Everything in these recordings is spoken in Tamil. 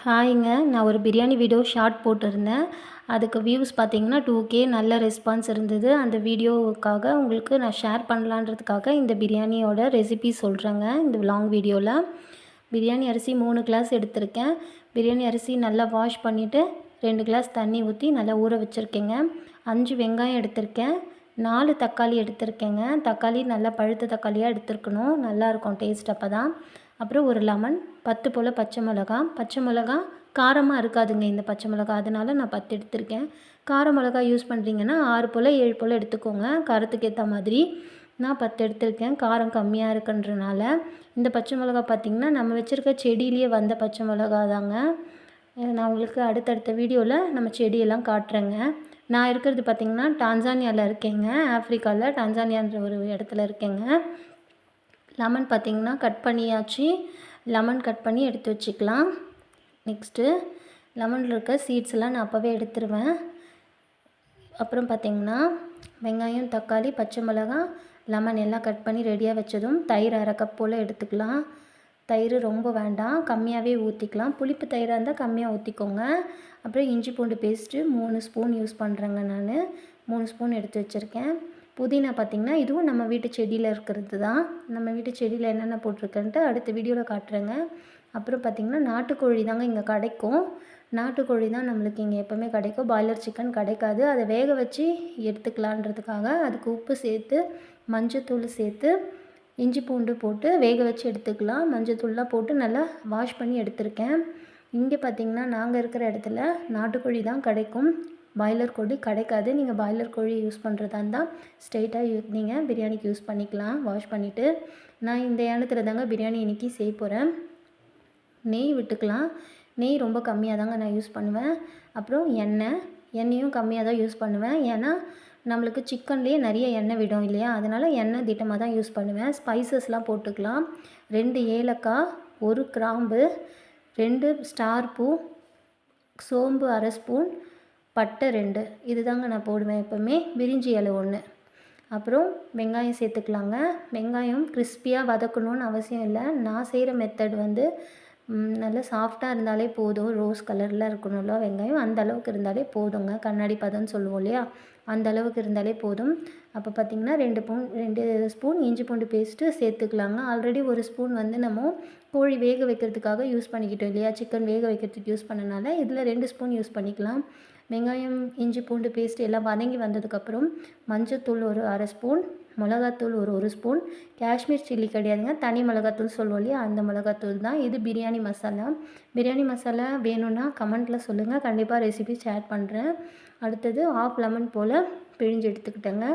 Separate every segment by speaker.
Speaker 1: ஹாய்ங்க. நான் ஒரு பிரியாணி வீடியோ ஷார்ட் போட்டிருந்தேன். அதுக்கு வியூஸ் பார்த்தீங்கன்னா 2K நல்ல ரெஸ்பான்ஸ் இருந்தது. அந்த வீடியோவுக்காக உங்களுக்கு நான் ஷேர் பண்ணலான்றதுக்காக இந்த பிரியாணியோட ரெசிபி சொல்கிறேங்க. இந்த லாங் வீடியோவில் பிரியாணி அரிசி 3 கிளாஸ் எடுத்திருக்கேன். பிரியாணி அரிசி நல்லா வாஷ் பண்ணிவிட்டு 2 கிளாஸ் தண்ணி ஊற்றி நல்லா ஊற வச்சுருக்கேங்க. 5 வெங்காயம் எடுத்திருக்கேன். 4 தக்காளி எடுத்திருக்கேங்க. தக்காளி நல்லா பழுத்த தக்காளியாக எடுத்துருக்கணும். நல்லாயிருக்கும் டேஸ்ட் அப்போ தான். அப்புறம் ஒரு லெமன், 10 போல் பச்சை மிளகா காரமாக இருக்காதுங்க இந்த பச்சை மிளகா, அதனால் நான் 10 எடுத்திருக்கேன். கார மிளகா யூஸ் பண்ணுறீங்கன்னா 6 போல் 7 போல் எடுத்துக்கோங்க, காரத்துக்கு ஏற்ற மாதிரி. நான் 10 எடுத்திருக்கேன், காரம் கம்மியாக இருக்குன்றனால. இந்த பச்சை மிளகா பார்த்திங்கன்னா நம்ம வச்சுருக்க செடியிலேயே வந்த பச்சை மிளகா தாங்க. நான் உங்களுக்கு அடுத்தடுத்த வீடியோவில் நம்ம செடியெல்லாம் காட்டுறேங்க. நான் இருக்கிறது பார்த்திங்கன்னா டான்சானியாவில் இருக்கேங்க, ஆஃப்ரிக்காவில் டான்சானியான்ற ஒரு இடத்துல இருக்கேங்க. லெமன் பார்த்திங்கன்னா கட் பண்ணியாச்சு. லெமன் கட் பண்ணி எடுத்து வச்சுக்கலாம். நெக்ஸ்ட்டு லெமனில் இருக்க சீட்ஸ் எல்லாம் நான் அப்போவே எடுத்துருவேன். அப்புறம் பார்த்திங்கன்னா வெங்காயம், தக்காளி, பச்சை மிளகாய், லெமன் எல்லாம் கட் பண்ணி ரெடியாக வச்சதும் தயிர் 1/2 கப் போல் எடுத்துக்கலாம். தயிர் ரொம்ப வேண்டாம், கம்மியாகவே ஊற்றிக்கலாம். புளிப்பு தயிராக இருந்தால் கம்மியாக ஊற்றிக்கோங்க. அப்புறம் இஞ்சி பூண்டு பேஸ்ட்டு 3 ஸ்பூன் யூஸ் பண்ணுறேங்க நான். 3 ஸ்பூன் எடுத்து வச்சுருக்கேன். புதினா பார்த்திங்கன்னா இதுவும் நம்ம வீட்டு செடியில் இருக்கிறது தான். நம்ம வீட்டு செடியில் என்னென்ன போட்டிருக்கேன்ட்டு அடுத்த வீடியோவில் காட்டுறேங்க. அப்புறம் பார்த்திங்கன்னா நாட்டுக்கோழி தாங்க இங்கே கிடைக்கும். நாட்டுக்கோழி தான் நம்மளுக்கு இங்கே எப்போவுமே கிடைக்கும். பாய்லர் சிக்கன் கிடைக்காது. அதை வேக வச்சு எடுத்துக்கலான்றதுக்காக அதுக்கு உப்பு சேர்த்து, மஞ்சத்தூள் சேர்த்து, இஞ்சி பூண்டு போட்டு வேக வச்சு எடுத்துக்கலாம். மஞ்சத்தூள்லாம் போட்டு நல்லா வாஷ் பண்ணி எடுத்திருக்கேன். இங்கே பார்த்திங்கன்னா நாங்கள் இருக்கிற இடத்துல நாட்டுக்கோழி தான் கிடைக்கும். பாய்லர் கோழி கிடைக்காது. நீங்கள் பாய்லர் கோழி யூஸ் பண்ணுறதா இருந்தால் ஸ்ட்ரெயிட்டாக நீங்கள் பிரியாணிக்கு யூஸ் பண்ணிக்கலாம். வாஷ் பண்ணிவிட்டு நான் இந்த எண்ணத்தில் தாங்க பிரியாணி இன்றைக்கி செய்ய போகிறேன். நெய் விட்டுக்கலாம். நெய் ரொம்ப கம்மியாக தாங்க நான் யூஸ் பண்ணுவேன். அப்புறம் எண்ணெயும் கம்மியாக தான் யூஸ் பண்ணுவேன். ஏன்னா நம்மளுக்கு சிக்கன்லேயே நிறைய எண்ணெய் விடும் இல்லையா, அதனால் எண்ணெய் திட்டமாக தான் யூஸ் பண்ணுவேன். ஸ்பைசஸ்லாம் போட்டுக்கலாம். 2 ஏலக்காய், 1 கிராம்பு, 2 ஸ்டார் பூ, சோம்பு 1/2 ஸ்பூன், பட்டை 2, இது தாங்க நான் போடுவேன் எப்போவுமே. பிரிஞ்சி இலை 1. அப்புறம் வெங்காயம் சேர்த்துக்கலாங்க. வெங்காயம் கிறிஸ்பியாக வதக்கணும்னு அவசியம் இல்லை. நான் செய்கிற மெத்தட் வந்து நல்லா சாஃப்டாக இருந்தாலே போதும். ரோஸ் கலரில் இருக்கணும்ல வெங்காயம், அந்த அளவுக்கு இருந்தாலே போதுங்க. கண்ணாடி பதம்னு சொல்லுவோம் இல்லையா, அந்த அளவுக்கு இருந்தாலே போதும். அப்போ பார்த்திங்கன்னா 2 ஸ்பூன் இஞ்சி பூண்டு பேஸ்ட்டு சேர்த்துக்கலாங்க. ஆல்ரெடி 1 ஸ்பூன் வந்து நம்ம கோழி வேக வைக்கிறதுக்காக யூஸ் பண்ணிக்கிட்டோம் இல்லையா, சிக்கன் வேக வைக்கிறதுக்கு யூஸ் பண்ணனால இதில் 2 ஸ்பூன் யூஸ் பண்ணிக்கலாம். வெங்காயம், இஞ்சி பூண்டு பேஸ்ட் எல்லாம் வதங்கி வந்ததுக்கப்புறம் மஞ்சத்தூள் ஒரு 1/2 ஸ்பூன், மிளகாத்தூள் ஒரு ஸ்பூன், காஷ்மீர் சில்லி கிடையாதுங்க, தனி மிளகாத்தூள் சொல்லுவோம் இல்லையா, அந்த மிளகாத்தூள் தான் இது. பிரியாணி மசாலா. பிரியாணி மசாலா வேணும்னா கமெண்ட்டில் சொல்லுங்கள், கண்டிப்பாக ரெசிபி ஷேர் பண்ணுறேன். அடுத்தது 1/2 லெமன் போல் பிழிஞ்சு எடுத்துக்கிட்டேங்க.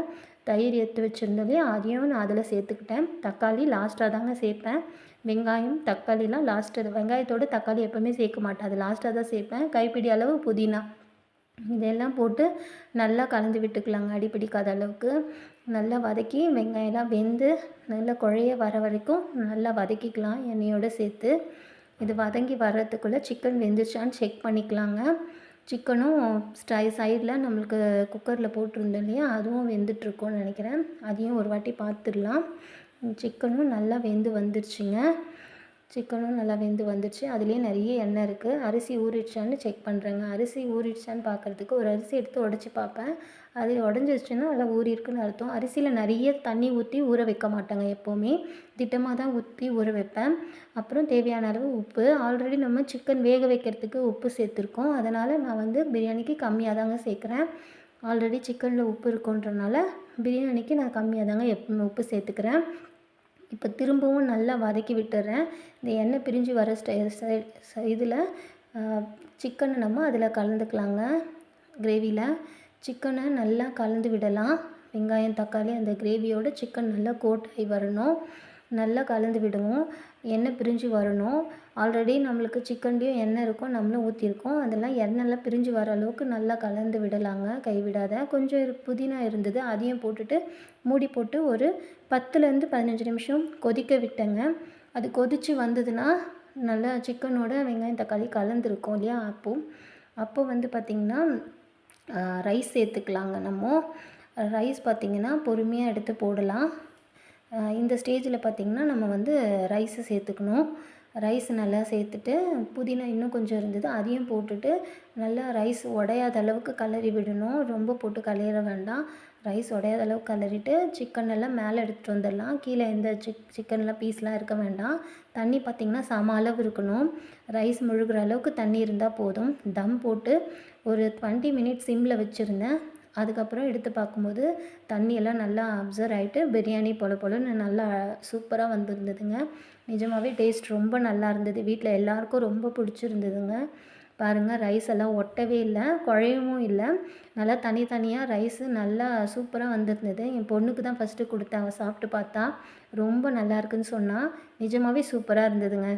Speaker 1: தயிர் எடுத்து வச்சுருந்தோம் அதையும் நான் அதில் சேர்த்துக்கிட்டேன். தக்காளி லாஸ்ட்டாக தாங்க சேர்ப்பேன். வெங்காயம், தக்காளிலாம் லாஸ்ட்டு. வெங்காயத்தோடு தக்காளி எப்போவுமே சேர்க்க மாட்டேன், அது லாஸ்ட்டாக தான் சேர்ப்பேன். கைப்பிடி அளவு புதினா, இதெல்லாம் போட்டு நல்லா கலந்து விட்டுக்கலாங்க. அடி பிடிக்காத அளவுக்கு நல்லா வதக்கி வெங்காயம்லாம் வெந்து நல்லா குழைய வர வரைக்கும் நல்லா வதக்கிக்கலாம் எண்ணெயோடு சேர்த்து. இது வதங்கி வர்றதுக்குள்ளே சிக்கன் வெந்துருச்சான்னு செக் பண்ணிக்கலாங்க. சிக்கனும் சைடில் நம்மளுக்கு குக்கரில் போட்டிருந்தோம் இல்லையா, அதுவும் வெந்துட்டுருக்கோன்னு நினைக்கிறேன். அதையும் ஒரு வாட்டி பார்த்துடலாம். சிக்கனும் நல்லா வெந்து வந்துருச்சுங்க. சிக்கனும் நல்லா வெந்து வந்துடுச்சு. அதுலேயே நிறைய எண்ணெய் இருக்குது. அரிசி ஊறிடுச்சான்னு செக் பண்ணுறேங்க. அரிசி ஊறிடுச்சான்னு பார்க்குறதுக்கு ஒரு அரிசி எடுத்து உடச்சி பார்ப்பேன். அது உடஞ்சிருச்சுன்னா நல்லா ஊறியிருக்குன்னு அர்த்தம். அரிசியில் நிறைய தண்ணி ஊற்றி ஊற வைக்க மாட்டாங்க எப்போவுமே, திட்டமாக தான் ஊற்றி ஊற வைப்பேன். அப்புறம் தேவையான அளவு உப்பு. ஆல்ரெடி நம்ம சிக்கன் வேக வைக்கிறதுக்கு உப்பு சேர்த்துருக்கோம், அதனால் நான் வந்து பிரியாணிக்கு கம்மியாக தாங்க சேர்க்குறேன். ஆல்ரெடி சிக்கனில் உப்பு இருக்குன்றனால பிரியாணிக்கு நான் கம்மியாக தாங்க எப்பவுமே உப்பு சேர்த்துக்கிறேன். இப்போ திரும்பவும் நல்லா வதக்கி விட்டுறேன். இந்த எண்ணெய் பிரிஞ்சு வர இதில் சிக்கனை நம்ம அதில் கலந்துக்கலாங்க. கிரேவியில் சிக்கனை நல்லா கலந்து விடலாம். வெங்காயம், தக்காளி அந்த கிரேவியோட சிக்கன் நல்லா கோட் ஆகி வரணும். நல்லா கலந்து விடுவோம். எண்ணெய் பிரிஞ்சு வரணும். ஆல்ரெடி நம்மளுக்கு சிக்கன்லேயும் எண்ணெய் இருக்கும், நம்மளும் ஊற்றிருக்கோம். அதெல்லாம் எண்ணெய்லாம் பிரிஞ்சு வர அளவுக்கு நல்லா கலந்து விடலாங்க, கைவிடாத. கொஞ்சம் புதினா இருந்தது, அதையும் போட்டுட்டு மூடி போட்டு ஒரு 10லேருந்து 15 நிமிஷம் கொதிக்க விட்டேங்க. அது கொதித்து வந்ததுன்னா நல்லா சிக்கனோட வெங்காயம் தக்காளி கலந்துருக்கும் இல்லையா, அப்போ வந்து பார்த்திங்கன்னா ரைஸ் சேர்த்துக்கலாங்க. நம்ம ரைஸ் பார்த்திங்கன்னா பொறுமையாக எடுத்து போடலாம். இந்த ஸ்டேஜில் பார்த்திங்கன்னா நம்ம வந்து ரைஸை சேர்த்துக்கணும். ரைஸ் நல்லா சேர்த்துட்டு புதினா இன்னும் கொஞ்சம் இருந்தது அதையும் போட்டுட்டு நல்லா ரைஸ் உடையாத அளவுக்கு கிளறி விடணும். ரொம்ப போட்டு கிளற வேண்டாம். ரைஸ் உடையாத அளவுக்கு கிளறிட்டு சிக்கன் எல்லாம் மேலே எடுத்துகிட்டு வந்துடலாம். கீழே எந்த சிக்கன்லாம் பீஸ்லாம் இருக்க வேண்டாம். தண்ணி பார்த்திங்கன்னா சம அளவு இருக்கணும். ரைஸ் முழுகிற அளவுக்கு தண்ணி இருந்தால் போதும். தம் போட்டு ஒரு 20 மினிட்ஸ் சிம்மில் வச்சுருந்தேன். அதுக்கப்புறம் எடுத்து பார்க்கும்போது தண்ணியெல்லாம் நல்லா அப்சர்வ் ஆகிட்டு பிரியாணி பொலன்னு நல்லா சூப்பராக வந்திருந்ததுங்க. நிஜமாகவே டேஸ்ட் ரொம்ப நல்லா இருந்தது. வீட்டில் எல்லாருக்கும் ரொம்ப பிடிச்சிருந்ததுங்க. பாருங்கள், ரைஸ் எல்லாம் ஒட்டவே இல்லை, குழையவும் இல்லை. நல்லா தனித்தனியாக ரைஸு நல்லா சூப்பராக வந்திருந்தது. என் பொண்ணுக்கு தான் ஃபஸ்ட்டு கொடுத்தேன். அவள் சாப்பிட்டு பார்த்தா ரொம்ப நல்லா இருக்குன்னு சொன்னால். நிஜமாகவே சூப்பராக இருந்ததுங்க.